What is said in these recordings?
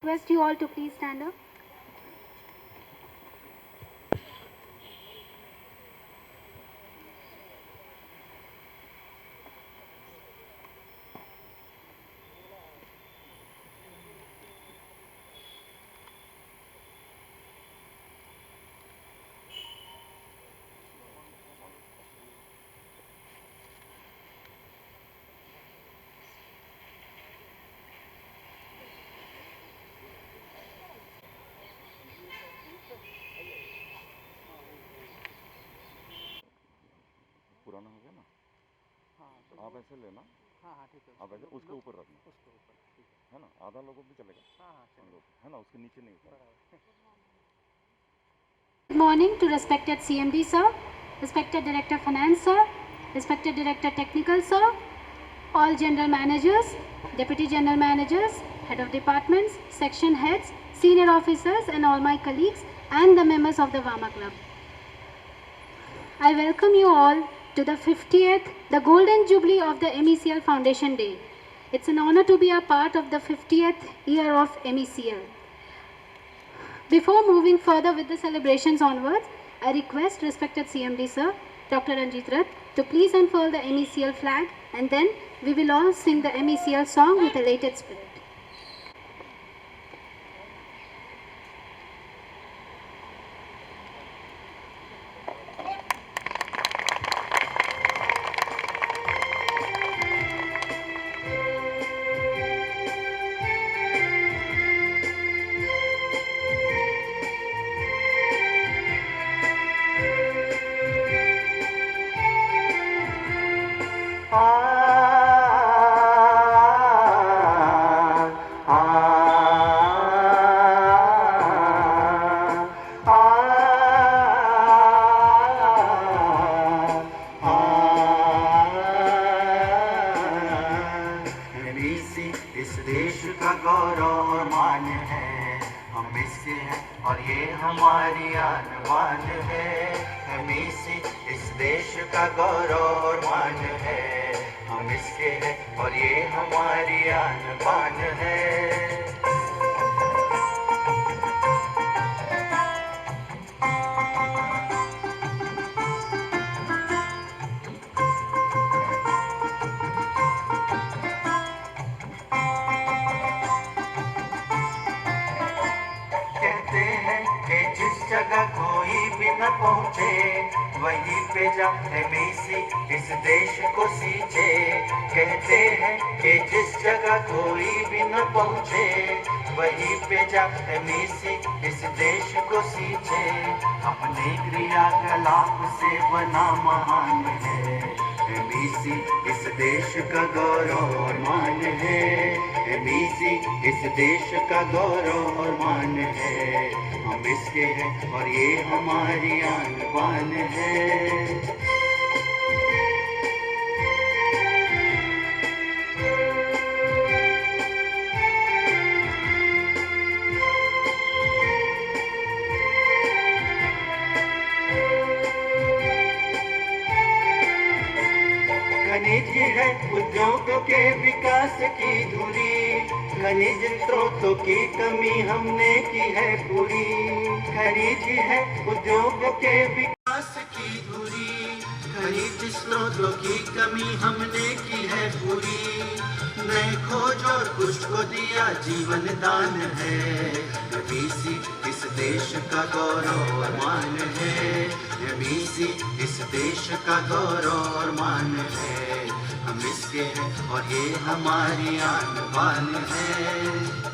request you all to please stand up. पुराना हो गया ना। हाँ आप ऐसे लेना। हाँ हाँ ठीक है। आप ऐसे उसके ऊपर रखना, उसके ऊपर ठीक है। है ना। आधा लोगों भी चलेगा। हाँ हाँ चलो, है ना, उसके नीचे नहीं उतारना। Good morning to respected CMD sir, respected Director Finance sir, respected Director Technical sir, all General Managers, Deputy General Managers, Head of Departments, Section Heads, Senior Officers and all my colleagues and the members of the Vama Club. I welcome you all to the 50th, the Golden Jubilee of the MECL Foundation Day. It's an honor to be a part of the 50th year of MECL. Before moving further with the celebrations onwards, I request respected CMD sir, Dr. Ranjit Rath, to please unfurl the MECL flag and then we will all sing the MECL song with elated spirit. इस देश का गौरव और मान है, हम इससे हैं और ये हमारी आन बान है। हम इस देश का गौरव और मान है, हम इसके हैं और ये हमारी आन बान है। जगह कोई भी न पहुँचे, वहीं पे जा MEC इस देश को सींचे। कहते हैं कि जिस जगह कोई भी न पहुँचे, वहीं पे जा MEC इस देश को सींचे। अपने क्रियाकलाप से बना महान है, MEC इस देश का गौरव और मान है। MEC इस देश का गौरव और मान है, हम इसके हैं और ये हमारी आन बान है। खनिज है उद्योगों के विकास की धुरी, खनिज स्रोतों की कमी हमने की है पूरी। खनिज है उद्योगों के विकास की धुरी, खनिज स्रोतों की कमी हमने की है पूरी। नए खोज और कुछ को दिया जीवन दान है, MEC इस देश का गौरव और मान है। MEC इस देश का गौरव और मान है, हम इसके हैं और ये हमारी आन बान है।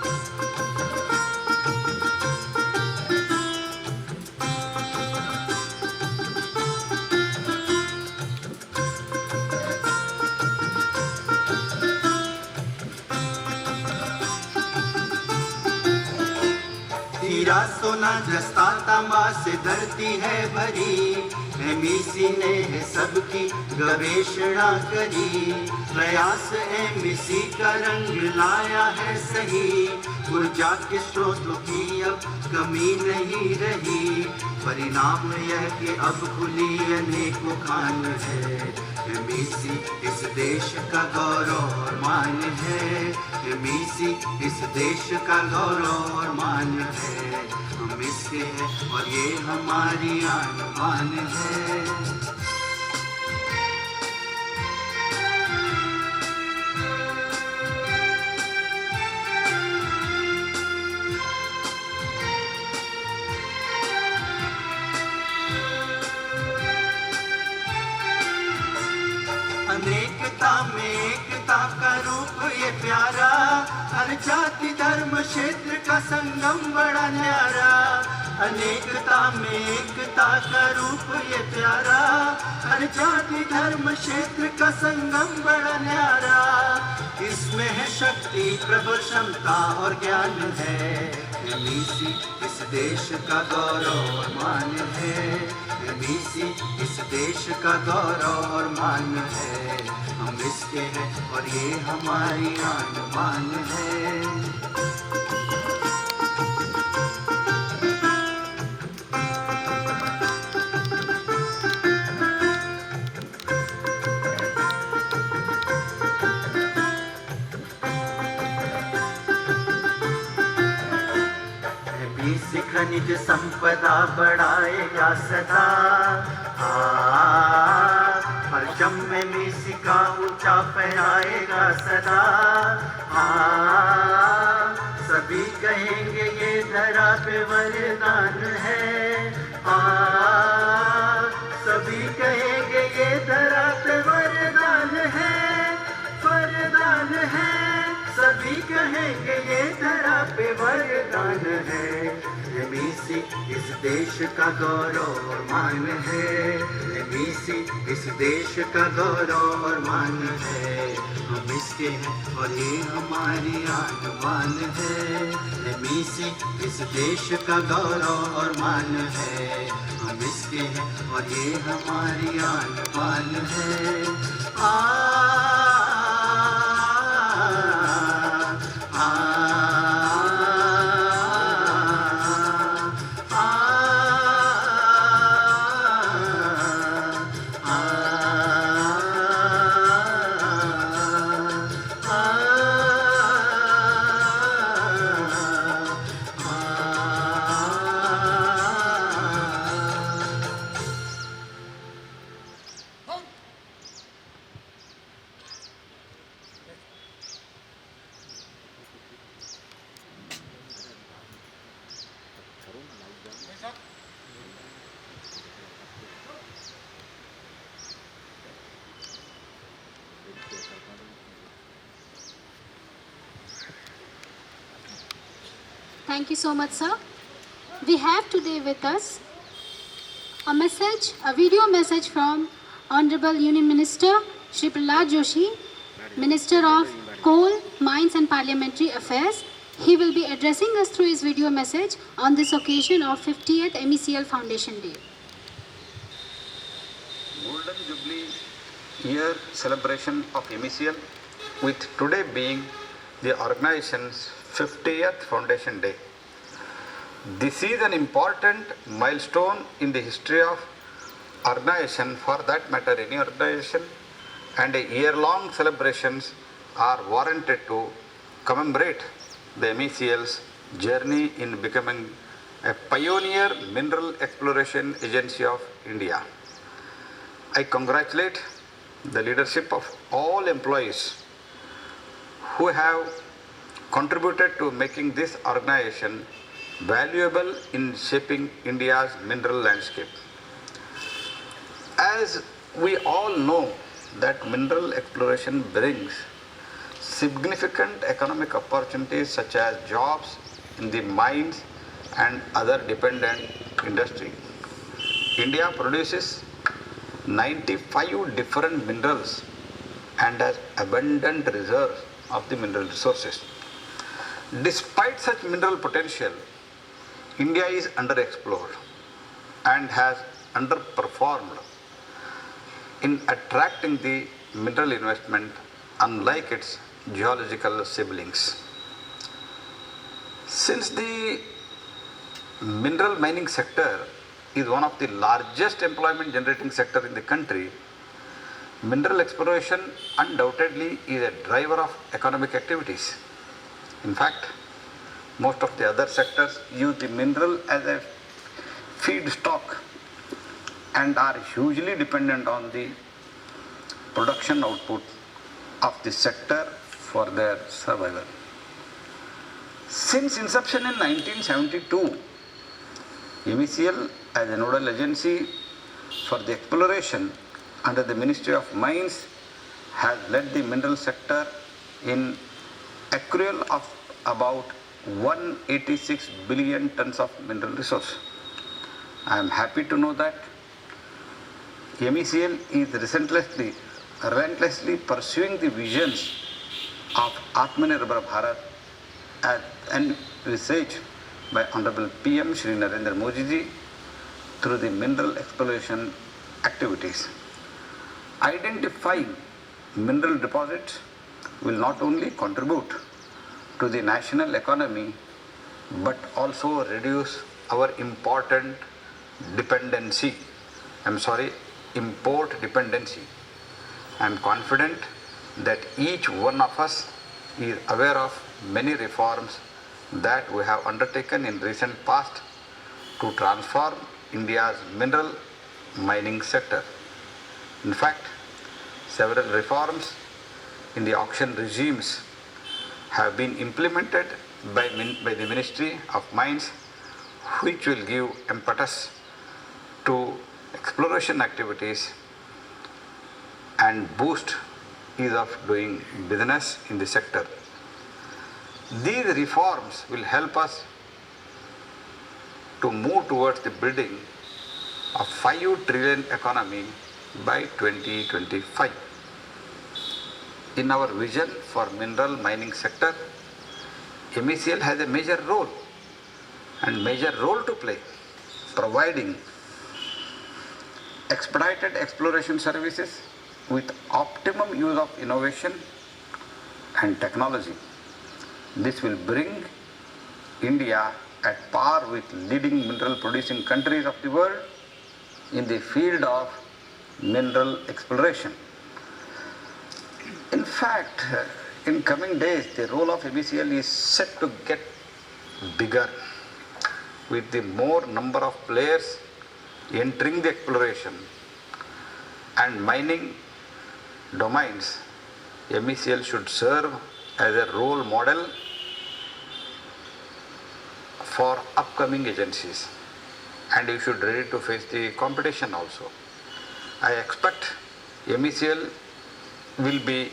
हीरा सोना जस्ता तांबा से धरती है भरी, MEC ने है सबकी गवेषणा करी। प्रयास MEC का रंग लाया है सही, ऊर्जा के स्रोतों की अब कमी नहीं रही। परिणाम यह कि अब खुली अनेकों खान है, एमईसी इस देश का गौरव और मान है, एमईसी इस देश का गौरव और मान है। हम इसके हैं और ये हमारी आन बान है। अनेकता में एकता का रूप ये प्यारा, हर जाति धर्म क्षेत्र का संगम बड़ा न्यारा। अनेकता में एकता का रूप ये प्यारा, हर जाति धर्म क्षेत्र का संगम बड़ा न्यारा। इसमें है शक्ति प्रबल क्षमता और ज्ञान है, एमईसी इस देश का गौरव और मान है, एमईसी इस देश का गौरव और मान है। हम इसके हैं और ये हमारी आन बान है। एमईसी खनिज संपदा बढ़ाएगा सदा, परचम में एमईसी का ऊंचा फहराएगा सदा। सभी कहेंगे ये धरा पे वरदान है, सभी कहेंगे ये धरा पे वरदान है, वरदान है। सभी कहेंगे ये धरा पे वरदान है, एमईसी इस देश का गौरव और मान है, एमईसी इस देश का गौरव और मान है। हम इसके हैं और ये हमारी आन बान है, एमईसी इस देश का गौरव और मान है। हम इसके हैं और ये हमारी आन बान है। Thank you so much, sir. We have today with us a video message from Honorable Union Minister Shri Prahlad Joshi, Minister of Coal, Mines and Parliamentary Affairs. He will be addressing us through his video message on this occasion of 50th MECL Foundation Day. Golden Jubilee year celebration of MECL, with today being the organization's 50th Foundation Day. This is an important milestone in the history of organization, for that matter any organization, and a year-long celebrations are warranted to commemorate the MECL's journey in becoming a pioneer mineral exploration agency of India. I congratulate the leadership of all employees who have contributed to making this organization valuable in shaping India's mineral landscape. As we all know that mineral exploration brings significant economic opportunities such as jobs in the mines and other dependent industry. India produces 95 different minerals and has abundant reserves of the mineral resources. Despite such mineral potential, India is underexplored and has underperformed in attracting the mineral investment, unlike its geological siblings. Since the mineral mining sector is one of the largest employment generating sector in the country, mineral exploration undoubtedly is a driver of economic activities. In fact, most of the other sectors use the mineral as a feedstock and are hugely dependent on the production output of the sector for their survival. Since inception in 1972, MECL as a nodal agency for the exploration under the Ministry of Mines has led the mineral sector in accrual of about 186 billion tons of mineral resource. I am happy to know that MECL is relentlessly pursuing the visions of Atmanirbhar Bharat as envisaged by Honorable PM Shri Narendra Modi ji through the mineral exploration activities. Identifying mineral deposits will not only contribute to the national economy but also reduce our import dependency. I am confident that each one of us is aware of many reforms that we have undertaken in recent past to transform India's mineral mining sector. In fact, several reforms in the auction regimes have been implemented by the Ministry of Mines, which will give impetus to exploration activities and boost ease of doing business in the sector. These reforms will help us to move towards the building of 5 trillion economy by 2025. In our vision for mineral mining sector, MECL has a major role to play, providing expedited exploration services with optimum use of innovation and technology. This will bring India at par with leading mineral producing countries of the world in the field of mineral exploration. In fact, in coming days, the role of MECL is set to get bigger with the more number of players entering the exploration and mining domains. MECL should serve as a role model for upcoming agencies, and you should be ready to face the competition also. I expect MECL will be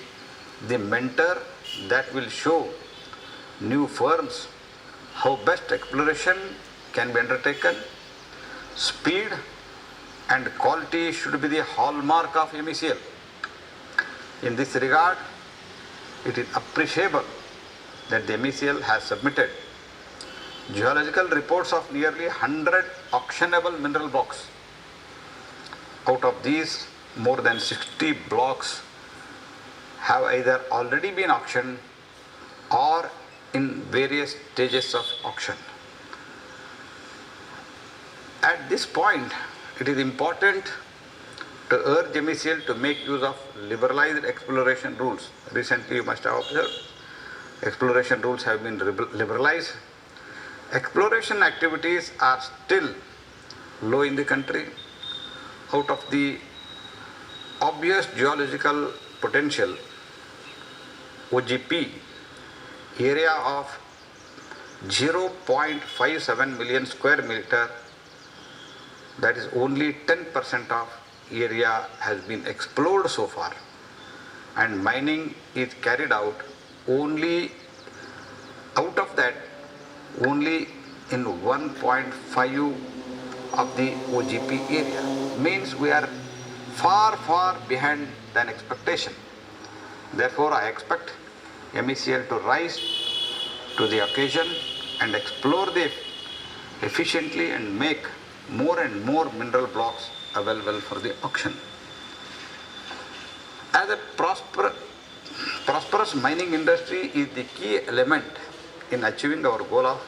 the mentor that will show new firms how best exploration can be undertaken. Speed and quality should be the hallmark of MECL. In this regard, it is appreciable that the MECL has submitted geological reports of nearly 100 auctionable mineral blocks. Out of these, more than 60 blocks have either already been auctioned or in various stages of auction. At this point, it is important to urge MECL to make use of liberalized exploration rules. Recently, you must have observed, exploration rules have been liberalized. Exploration activities are still low in the country. Out of the obvious geological potential, OGP, area of 0.57 million square meter, that is only 10% of area has been explored so far, and mining is carried out only out of that only in 1.5 of the OGP area. Means we are far behind than expectation. Therefore, I expect MECL to rise to the occasion and explore the efficiently and make more and more mineral blocks available for the auction. As a prosperous mining industry is the key element in achieving our goal of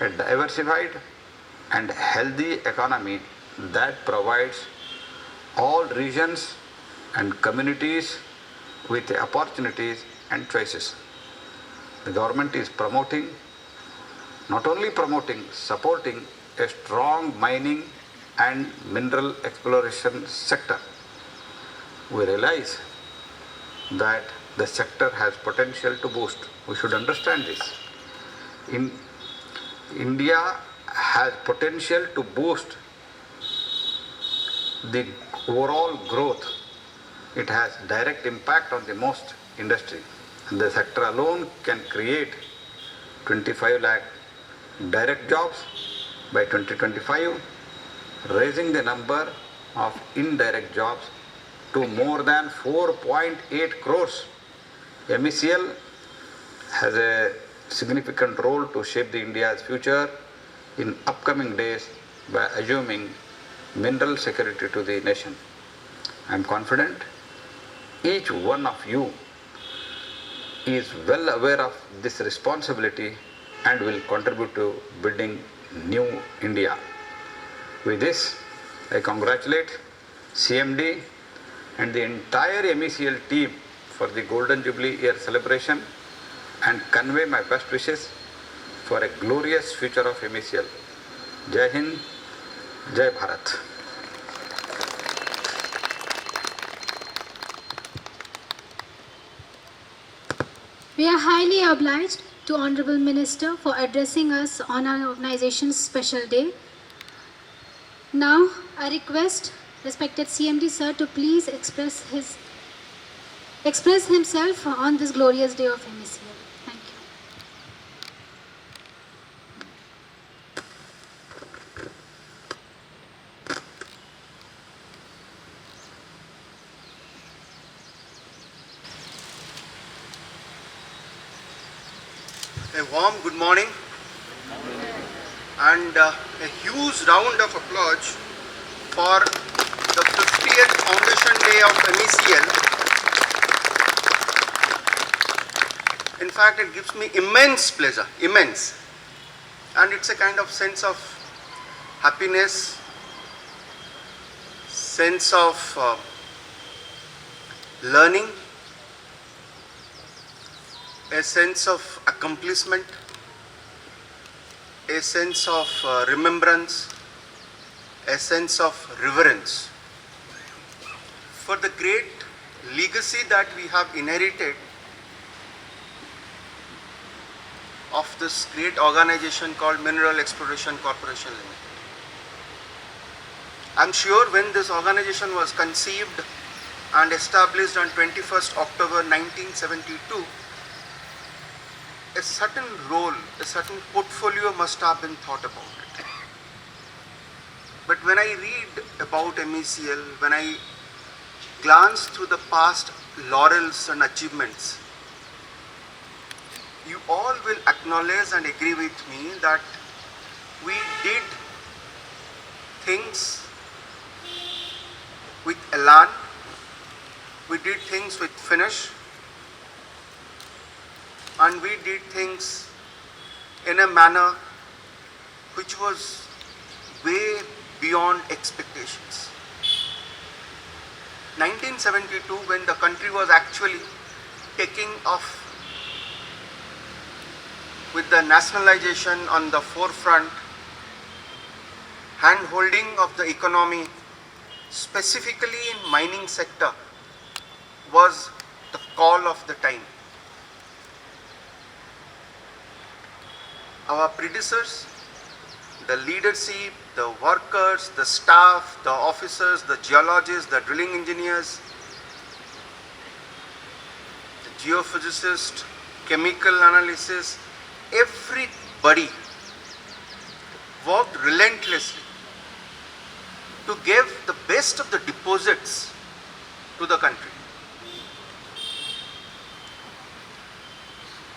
a diversified and healthy economy that provides all regions and communities with opportunities and choices. The government is promoting, not only promoting, supporting a strong mining and mineral exploration sector. We realize that the sector has potential to boost. We should understand this. India has potential to boost the overall growth. It has direct impact on the most industry. The sector alone can create 25 lakh direct jobs by 2025, raising the number of indirect jobs to more than 4.8 crores. MECL has a significant role to shape the India's future in upcoming days by assuming mineral security to the nation. I am confident each one of you is well aware of this responsibility and will contribute to building new India. With this, I congratulate CMD and the entire MECL team for the Golden Jubilee Year celebration and convey my best wishes for a glorious future of MECL. Jai Hind, Jai Bharat. We are highly obliged to Honorable Minister for addressing us on our organization's special day. Now, I request respected CMD sir to please express himself on this glorious day of MECL. Thank you. A warm good morning and a huge round of applause for the 50th Foundation Day of MECL. In fact, it gives me immense pleasure, immense. And it's a kind of sense of happiness, sense of learning, a sense of accomplishment, a sense of remembrance, a sense of reverence for the great legacy that we have inherited of this great organization called Mineral Exploration Corporation Limited. I'm sure when this organization was conceived and established on 21st October 1972, a certain role, a certain portfolio must have been thought about it. But when I read about MECL, when I glance through the past laurels and achievements, you all will acknowledge and agree with me that we did things with elan, we did things with finish, and we did things in a manner which was way beyond expectations. 1972, when the country was actually taking off with the nationalization on the forefront, hand-holding of the economy, specifically in mining sector, was the call of the time. Our predecessors, the leadership, the workers, the staff, the officers, the geologists, the drilling engineers, the geophysicists, chemical analysis, everybody worked relentlessly to give the best of the deposits to the country.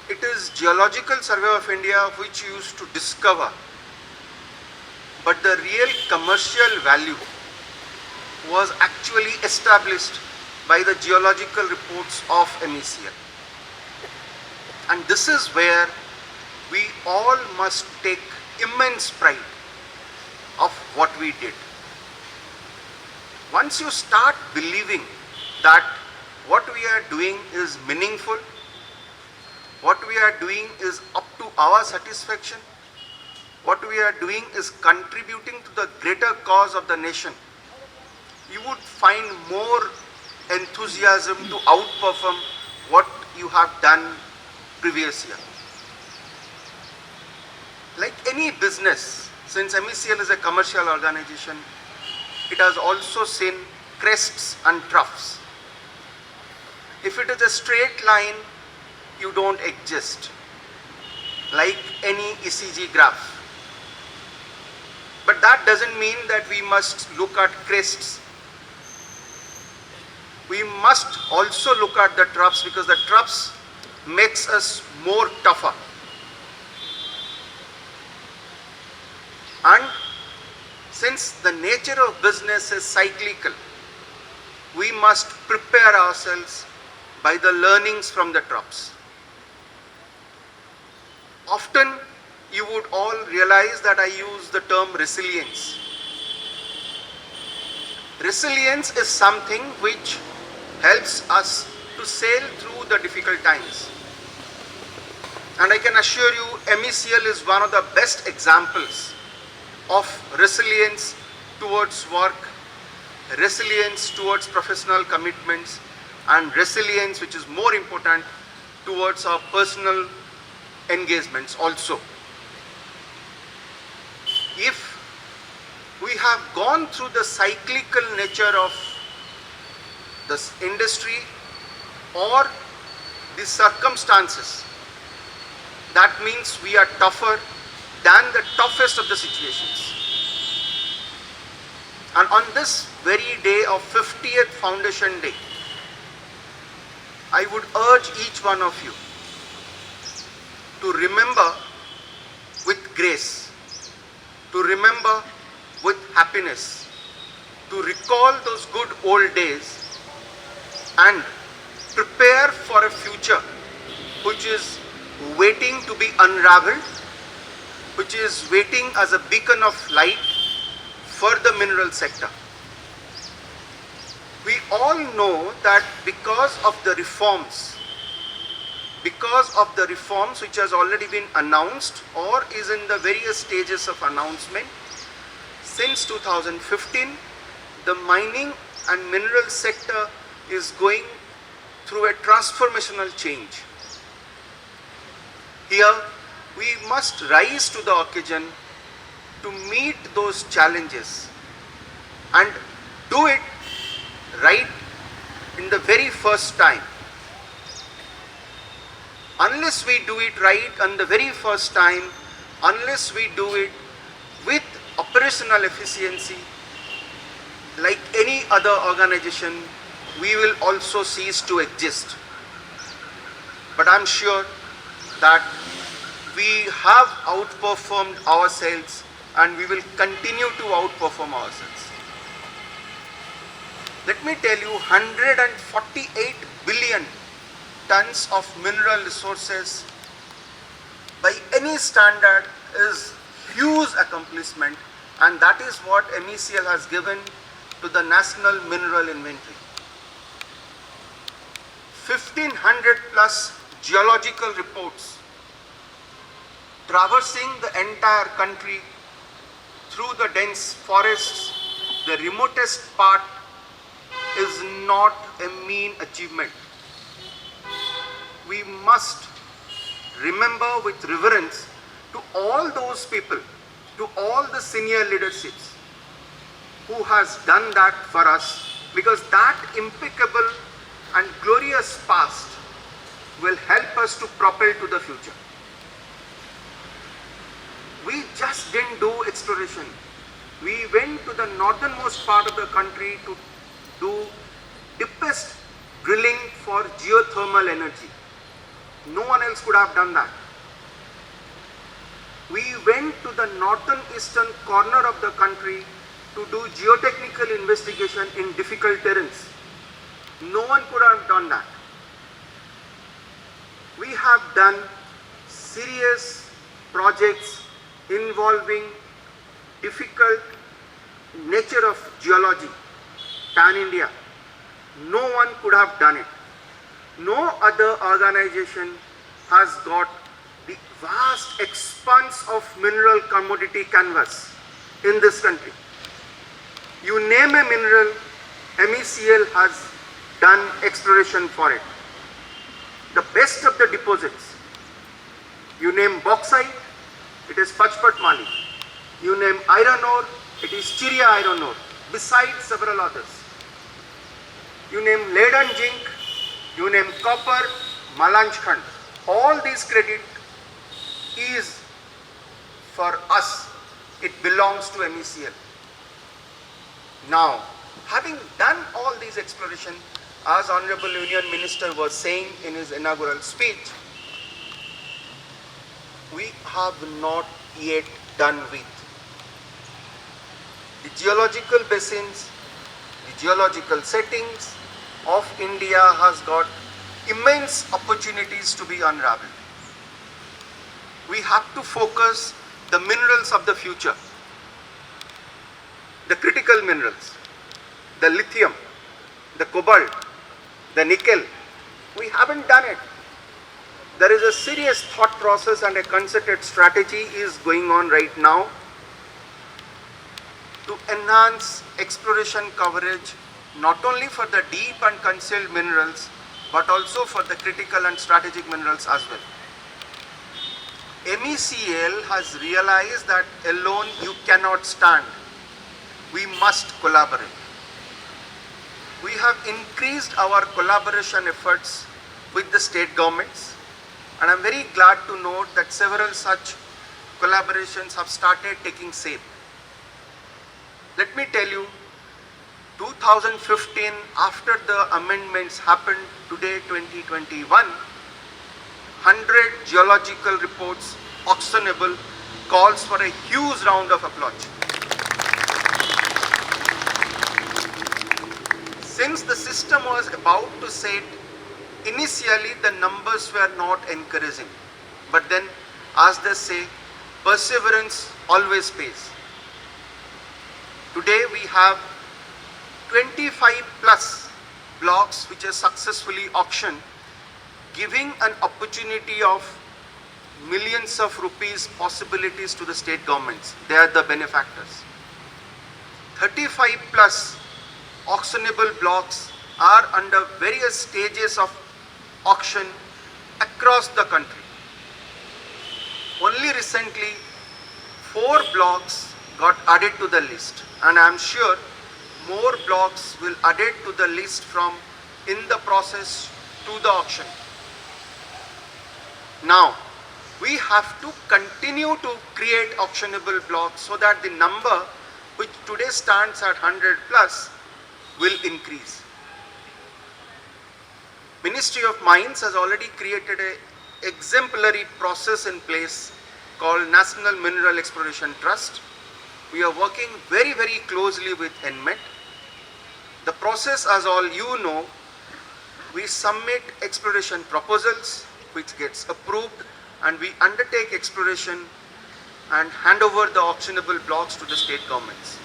It is Geological Survey of India which used to discover, but the real commercial value was actually established by the geological reports of MECL. And this is where we all must take immense pride of what we did. Once you start believing that what we are doing is meaningful, what we are doing is up to our satisfaction, what we are doing is contributing to the greater cause of the nation, you would find more enthusiasm to outperform what you have done previous year. Like any business, since MECL is a commercial organization, it has also seen crests and troughs. If it is a straight line, you don't exist, like any ECG graph. But that doesn't mean that we must look at crests. We must also look at the troughs, because the troughs makes us more tougher. And since the nature of business is cyclical, we must prepare ourselves by the learnings from the troughs. Often you would all realize that I use the term resilience. Resilience is something which helps us to sail through the difficult times. And I can assure you, MECL is one of the best examples of resilience towards work, resilience towards professional commitments, and resilience, which is more important, towards our personal engagements also. If we have gone through the cyclical nature of this industry or the circumstances, that means we are tougher than the toughest of the situations. And on this very day of 50th Foundation Day, I would urge each one of you to remember with grace, to remember with happiness, to recall those good old days and prepare for a future which is waiting to be unraveled, which is waiting as a beacon of light for the mineral sector. We all know that because of the reforms which has already been announced or is in the various stages of announcement, since 2015, the mining and mineral sector is going through a transformational change. Here, we must rise to the occasion to meet those challenges and do it right in the very first time. Unless we do it right on the very first time, unless we do it with operational efficiency, like any other organization, we will also cease to exist. But I'm sure that we have outperformed ourselves and we will continue to outperform ourselves. Let me tell you, 148 billion tons of mineral resources by any standard is huge accomplishment, and that is what MECL has given to the National Mineral Inventory. 1500 plus geological reports traversing the entire country through the dense forests, the remotest part, is not a mean achievement. We must remember with reverence to all those people, to all the senior leaderships who has done that for us, because that impeccable and glorious past will help us to propel to the future. We just didn't do exploration. We went to the northernmost part of the country to do deepest drilling for geothermal energy. No one else could have done that. We went to the northern eastern corner of the country to do geotechnical investigation in difficult terrains. No one could have done that. We have done serious projects involving difficult nature of geology, pan India. No one could have done it. No other organization has got the vast expanse of mineral commodity canvas in this country. You name a mineral, MECL has done exploration for it. The best of the deposits. You name bauxite, it is Pachpat Mali. You name iron ore, it is Chiria iron ore, besides several others. You name lead and zinc, you name copper, Malanjkhand. All these credit is for us. It belongs to MECL. Now, having done all these exploration, as Honorable Union Minister was saying in his inaugural speech, we have not yet done with the geological basins, the geological settings of India has got immense opportunities to be unraveled. We have to focus the minerals of the future, the critical minerals, the lithium, the cobalt, the nickel. We haven't done it. There is a serious thought process and a concerted strategy is going on right now to enhance exploration coverage not only for the deep and concealed minerals but also for the critical and strategic minerals as well. MECL has realized that alone you cannot stand. We must collaborate. We have increased our collaboration efforts with the state governments, and I am very glad to note that several such collaborations have started taking shape. Let me tell you, 2015, after the amendments happened, today 2021, 100 geological reports auctionable calls for a huge round of applause. Since the system was about to set, initially the numbers were not encouraging. But then, as they say, perseverance always pays. Today we have 25 plus blocks which are successfully auctioned, giving an opportunity of millions of rupees possibilities to the state governments. They are the benefactors. 35 plus auctionable blocks are under various stages of auction across the country. Only recently 4 blocks got added to the list, and I am sure more blocks will added to the list from in the process to the auction. Now, we have to continue to create auctionable blocks so that the number which today stands at 100 plus will increase. Ministry of Mines has already created an exemplary process in place called National Mineral Exploration Trust. We are working very, very closely with NMET. The process, as all you know, we submit exploration proposals which gets approved, and we undertake exploration and hand over the auctionable blocks to the state governments.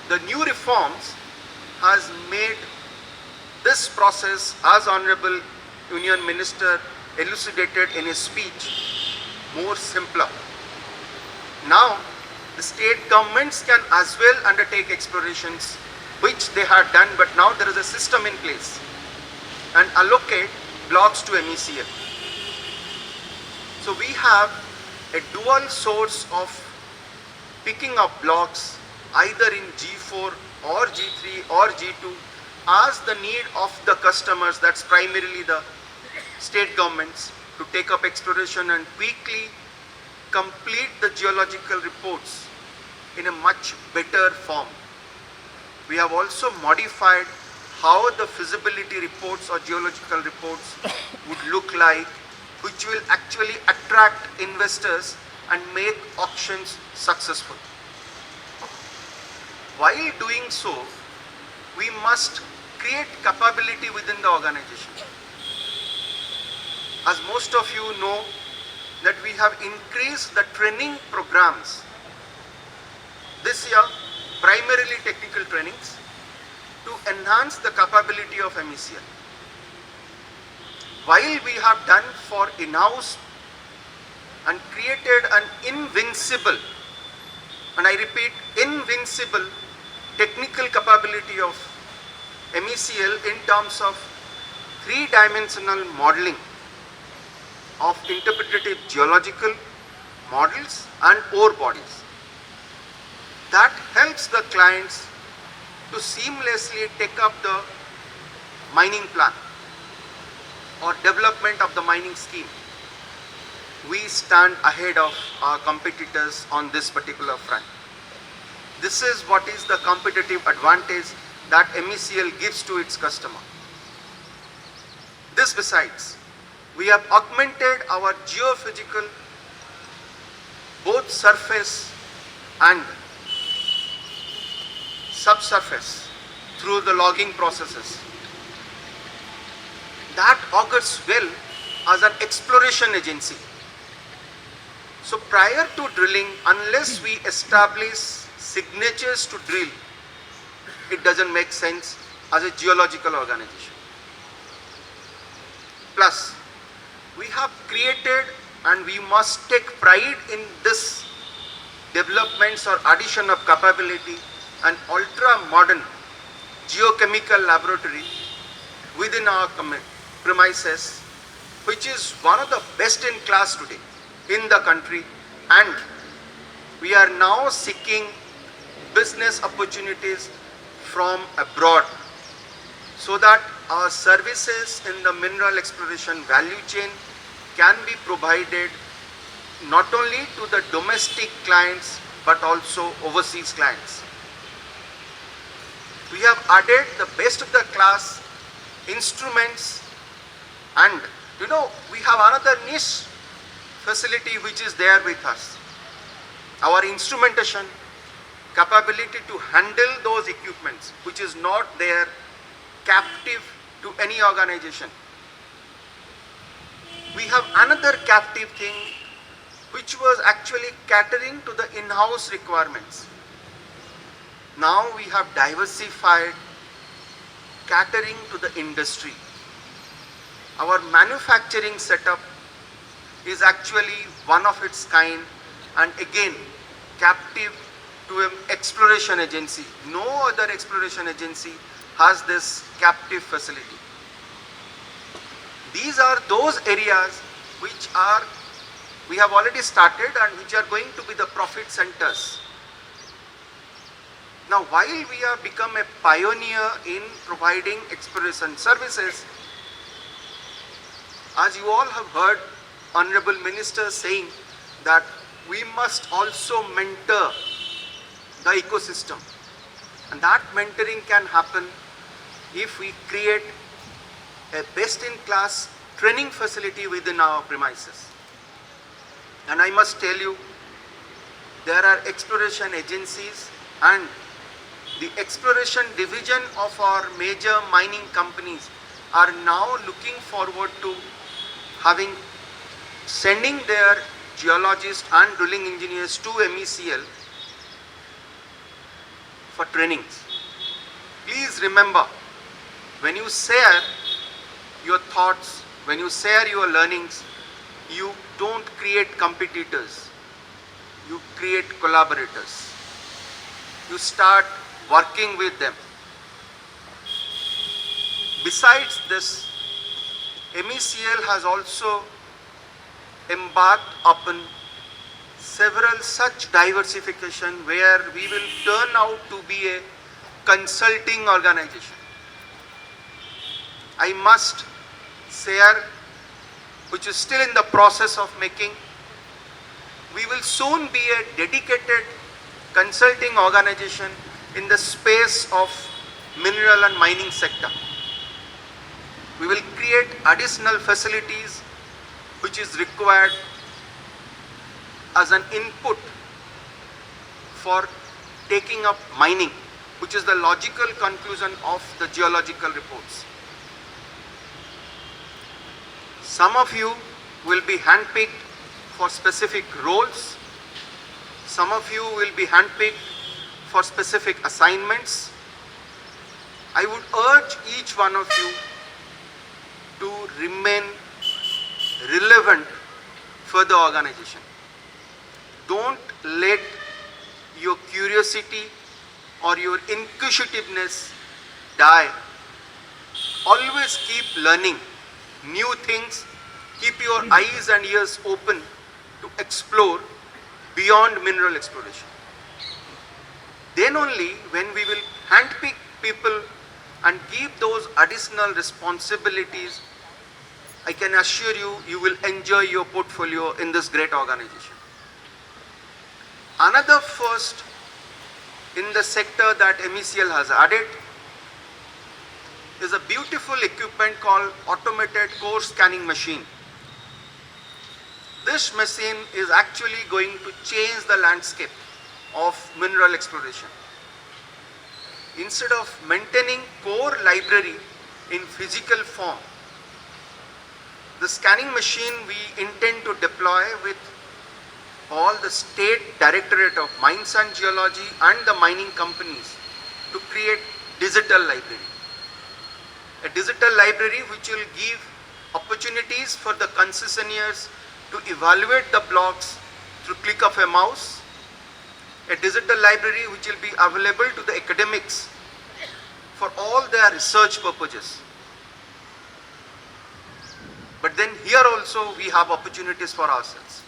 The new reforms has made this process, as Honorable Union Minister elucidated in his speech, more simpler. Now, the state governments can as well undertake explorations which they had done, but now there is a system in place, and allocate blocks to MECL. So we have a dual source of picking up blocks either in G4 or G3 or G2 as the need of the customers, that's primarily the state governments, to take up exploration and quickly complete the geological reports in a much better form. We have also modified how the feasibility reports or geological reports would look like, which will actually attract investors and make auctions successful. While doing so, we must create capability within the organization. As most of you know, that we have increased the training programs. This year, primarily technical trainings, to enhance the capability of MECL. While we have done for in-house and created an invincible, and I repeat, invincible technical capability of MECL in terms of three-dimensional modeling of interpretative geological models and ore bodies. That helps the clients to seamlessly take up the mining plan or development of the mining scheme. We stand ahead of our competitors on this particular front. This is what is the competitive advantage that MECL gives to its customer. This besides, we have augmented our geophysical, both surface and subsurface, through the logging processes. That augurs well as an exploration agency. So prior to drilling, unless we establish signatures to drill, it doesn't make sense as a geological organization. Plus, we have created, and we must take pride in this developments or addition of capability, an ultra-modern geochemical laboratory within our premises, which is one of the best in class today in the country, and we are now seeking business opportunities from abroad so that our services in the mineral exploration value chain can be provided not only to the domestic clients but also overseas clients. We have added the best of the class instruments, and we have another niche facility which is there with us. Our instrumentation capability to handle those equipments which is not there captive to any organization. We have another captive thing which was actually catering to the in-house requirements. Now we have diversified catering to the industry. Our manufacturing setup is actually one of its kind, and again captive to an exploration agency. No other exploration agency has this captive facility. These are those areas which we have already started and which are going to be the profit centers. Now, while we have become a pioneer in providing exploration services, as you all have heard Honorable Minister saying that we must also mentor the ecosystem, and that mentoring can happen if we create a best-in-class training facility within our premises. And I must tell you, there are exploration agencies and the exploration division of our major mining companies are now looking forward to sending their geologists and drilling engineers to MECL for trainings. Please remember, when you share your thoughts, when you share your learnings, you don't create competitors, you create collaborators. You start working with them. Besides this, MECL has also embarked upon several such diversification where we will turn out to be a consulting organization. I must share, which is still in the process of making, we will soon be a dedicated consulting organization in the space of mineral and mining sector. We will create additional facilities which is required as an input for taking up mining, which is the logical conclusion of the geological reports. Some of you will be handpicked for specific roles. Some of you will be handpicked for specific assignments. I would urge each one of you to remain relevant for the organization. Don't let your curiosity or your inquisitiveness die. Always keep learning new things. Keep your eyes and ears open to explore beyond mineral exploration. Then only when we will handpick people and give those additional responsibilities, I can assure you, you will enjoy your portfolio in this great organization. Another first in the sector that MECL has added is a beautiful equipment called automated core scanning machine. This machine is actually going to change the landscape of mineral exploration. Instead of maintaining core library in physical form, the scanning machine we intend to deploy with all the State Directorate of Mines and Geology and the mining companies to create digital library. A digital library which will give opportunities for the concessionaires to evaluate the blocks through click of a mouse. A digital library which will be available to the academics for all their research purposes. But then here also we have opportunities for ourselves.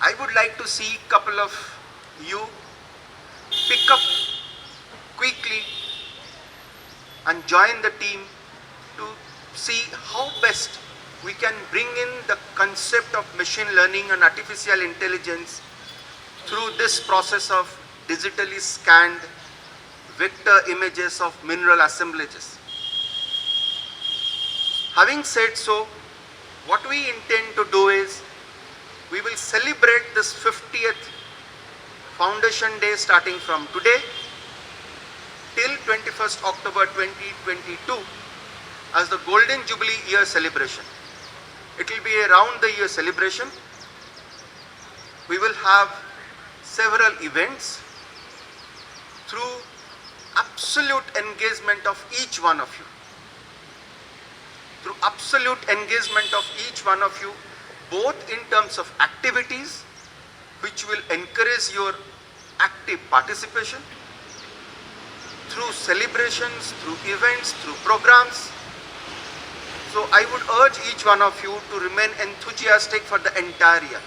I would like to see a couple of you pick up quickly and join the team to see how best we can bring in the concept of machine learning and artificial intelligence through this process of digitally scanned vector images of mineral assemblages. Having said so, what we intend to do is we will celebrate this 50th Foundation Day starting from today till 21st October 2022 as the Golden Jubilee Year celebration. It will be a round the year celebration. We will have several events through absolute engagement of each one of you. Through absolute engagement of each one of you, both in terms of activities which will encourage your active participation, through celebrations, through events, through programs. So I would urge each one of you to remain enthusiastic for the entire year.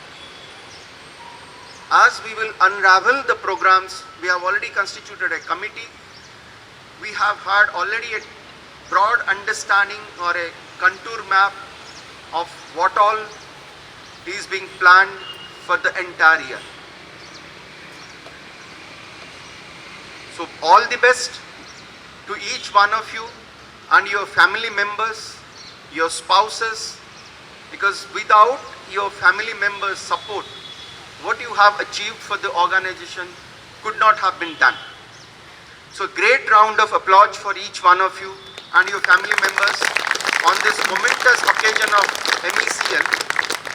As we will unravel the programs, we have already constituted a committee. We have had already a broad understanding or a contour map of what all is being planned for the entire year. So all the best to each one of you and your family members, your spouses, because without your family members' support, what you have achieved for the organization could not have been done. So great round of applause for each one of you and your family members on this momentous occasion of MECL.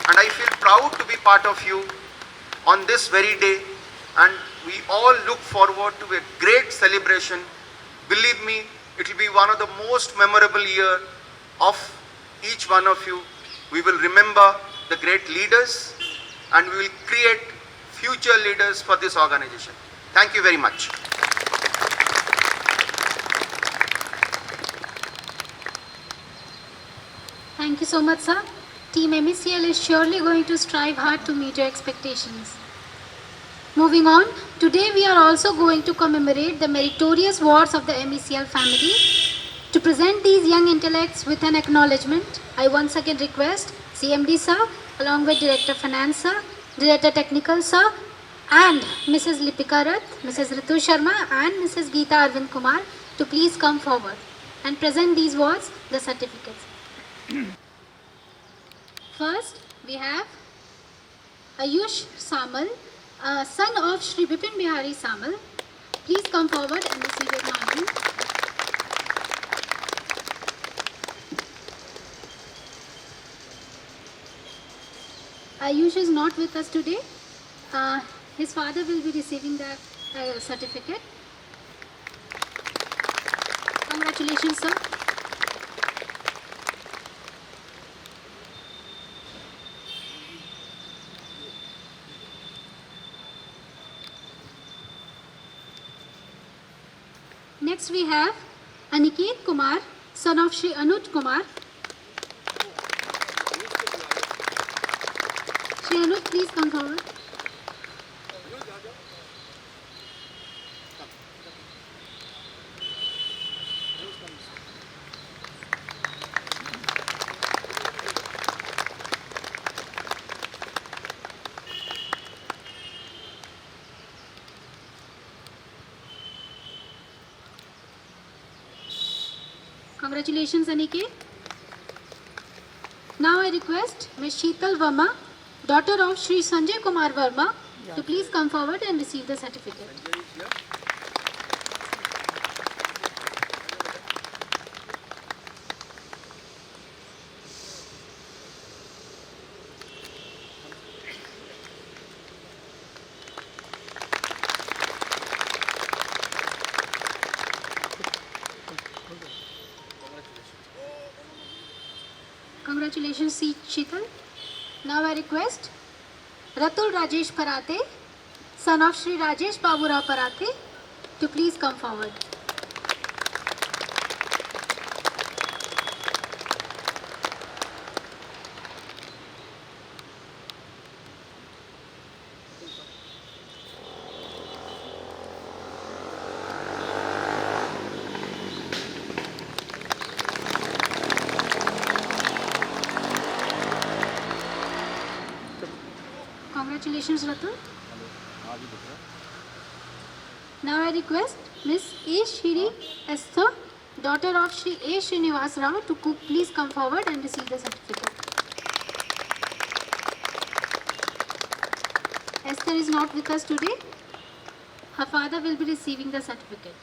And I feel proud to be part of you on this very day, and we all look forward to a great celebration. Believe me, it will be one of the most memorable year of each one of you. We will remember the great leaders and we will create future leaders for this organization. Thank you very much. Thank you so much, sir. Team MECL is surely going to strive hard to meet your expectations. Moving on, today we are also going to commemorate the meritorious wards of the MECL family. To present these young intellects with an acknowledgement, I once again request CMD sir, along with Director Finance sir, Director Technical sir, and Mrs. Lipika Rath, Mrs. Ritu Sharma and Mrs. Geeta Arvind Kumar to please come forward and present these wards, the certificates. First, we have Ayush Samal, son of Shri Bipin Bihari Samal. Please come forward and receive acknowledgement. Ayush is not with us today. His father will be receiving the certificate. Congratulations, sir. Next we have Aniket Kumar, son of Shri Anuj Kumar. Shri Anuj, please come forward. Congratulations, Aniket. Now I request Ms. Sheetal Verma, daughter of Shri Sanjay Kumar Verma, to please come forward and receive the certificate. Congratulations, Sheetal. Now I request Ratul Rajesh Parate, son of Shri Rajesh Baburao Parate, to please come forward. Congratulations, Ratul. Now I request Miss A. Shri Esther, daughter of Shri A. Srinivas Rao, to please come forward and receive the certificate. Esther is not with us today. Her father will be receiving the certificate.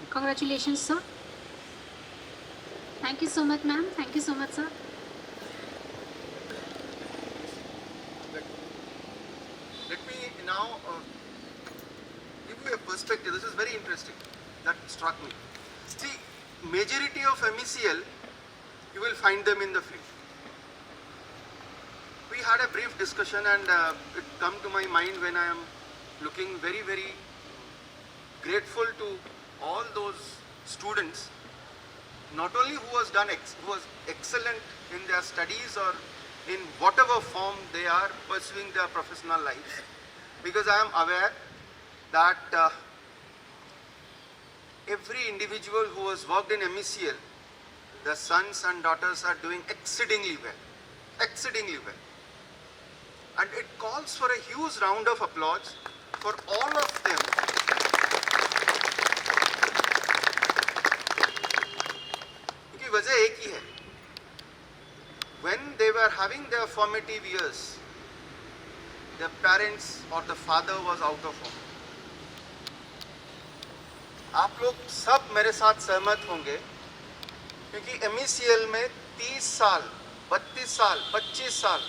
Congratulations, sir. Thank you so much, ma'am. Thank you so much, sir. Let me now give you a perspective. This is very interesting. That struck me. See, majority of MECL, you will find them in the field. We had a brief discussion and it come to my mind when I am looking very, very grateful to all those students, not only who was excellent in their studies or in whatever form they are pursuing their professional lives, because I am aware that every individual who has worked in MECL, their sons and daughters are doing exceedingly well. And it calls for a huge round of applause for all of them. वजह एक ही है. When they were having their formative years, their parents or the father was out of home. आप लोग सब मेरे साथ सहमत होंगे क्योंकि MECL में 30 साल, 32 साल, 25 साल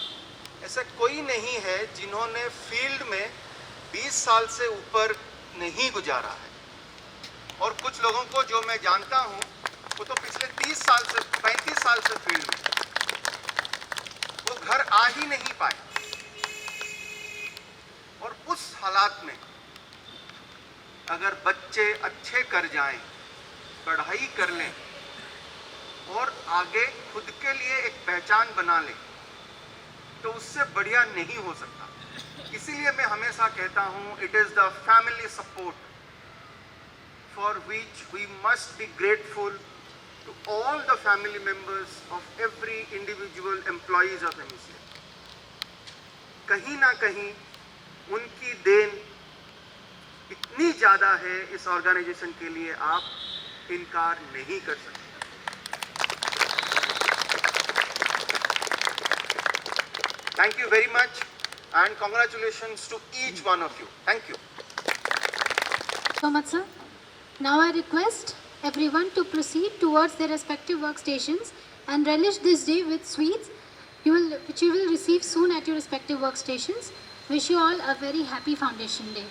ऐसा कोई नहीं है जिन्होंने फील्ड में 20 साल से ऊपर नहीं गुजारा है. और कुछ लोगों को जो मैं जानता हूँ वो तो पिछले 30 साल से 35 साल से फील्ड में, वो घर आ ही नहीं पाए. और उस हालात में अगर बच्चे अच्छे कर जाएं, पढ़ाई कर लें और आगे खुद के लिए एक पहचान बना लें, तो उससे बढ़िया नहीं हो सकता. इसीलिए मैं हमेशा कहता हूँ, it is the family support for which we must be grateful to all the family members of every individual employees of MECL. कहीं ना कहीं उनकी देन इतनी ज़्यादा है इस ऑर्गेनाइजेशन के लिए, आप इनकार नहीं कर सकते. Thank you very much and congratulations to each one of you. Thank you. So much, sir. Now I request everyone to proceed towards their respective workstations and relish this day with sweets which you will receive soon at your respective workstations. Wish you all a very happy Foundation Day.